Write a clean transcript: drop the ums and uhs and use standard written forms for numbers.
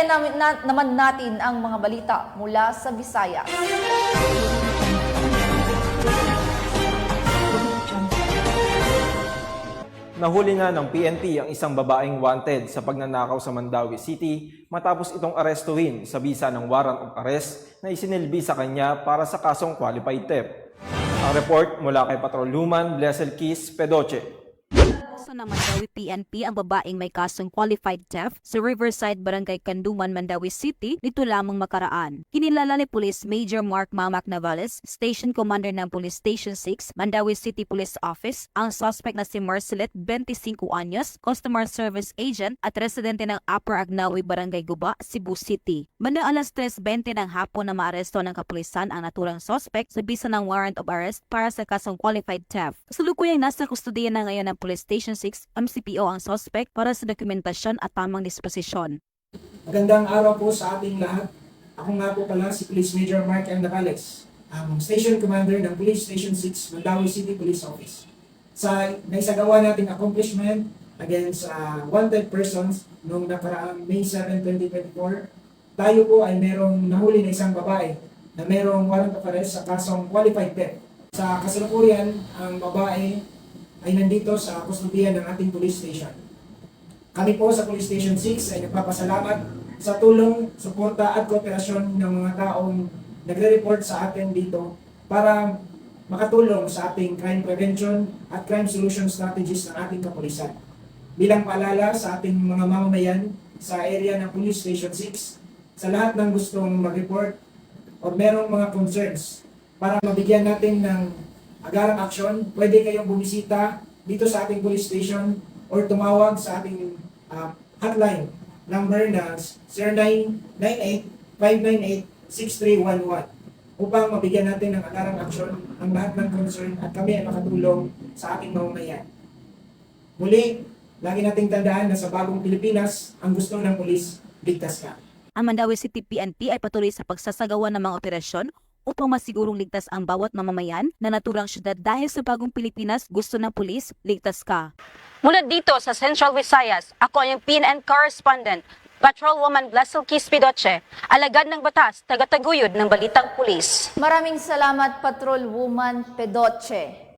Balikan naman natin ang mga balita mula sa Visayas. Nahuli nga ng PNP ang isang babaeng wanted sa pagnanakaw sa Mandawi City matapos itong arestuhin sa bisa ng warrant of arrest na isinilbi sa kanya para sa kasong qualified theft. Ang report mula kay Patrolwoman Blessel Kiss Pedoche. Sa Mandawi PNP ang babaeng may kasong qualified theft sa Riverside Barangay Kanduman, Mandawi City nito lamang makaraan. Kinilala ni Police Major Mark Mamak Navales, Station Commander ng Police Station 6, Mandawi City Police Office, ang suspect na si Marcelet, 25 anyos, Customer Service Agent at residente ng Upper Agnawi, Barangay Guba, Cebu City. Banda alas 3:20 ng hapon na maaresto ng kapulisan ang naturang suspect sa bisa ng warrant of arrest para sa kasong qualified theft. Kasalukuyang nasa kustudiya na ngayon ng Police Station 6 MCPO ang suspect para sa dokumentasyon at tamang disposisyon. Magandang araw po sa ating lahat. Ako nga po pala si Police Major Mark M. Navales, ang Station Commander ng Police Station 6, Mandawi City Police Office. Sa naisagawa nating accomplishment against wanted persons noong nakaraang May 7, 2024, tayo po ay merong nahuli na isang babae na merong warrant of arrest sa kasong qualified theft. Sa kasalukuyan, ang babae ay nandito sa kustudiya ng ating police station. Kami po sa Police Station 6 ay nagpapasalamat sa tulong, suporta at kooperasyon ng mga taong nagre-report sa atin dito para makatulong sa ating crime prevention at crime solution strategies ng ating kapulisan. Bilang paalala sa ating mga mamamayan sa area ng Police Station 6, sa lahat ng gustong mag-report o merong mga concerns para mabigyan natin ng agarang aksyon, pwede kayong bumisita dito sa ating police station or tumawag sa ating hotline number na 0998-598-6311 upang mabigyan natin ng agarang aksyon ang lahat ng concern at kami ay makatulong sa ating mamamayan. Muli, lagi nating tandaan na sa bagong Pilipinas, ang gusto ng pulis, ligtas ka. Ang Mandawi City PNP ay patuloy sa pagsasagawa ng mga operasyon upang masigurong ligtas ang bawat mamamayan na naturang syudad dahil sa bagong Pilipinas, gusto ng pulis, ligtas ka. Mula dito sa Central Visayas, ako ang PNN correspondent, Patrolwoman Blessel Kiss Pedoche, alagad ng batas, tagataguyod ng balitang pulis. Maraming salamat, Patrolwoman Pedoche.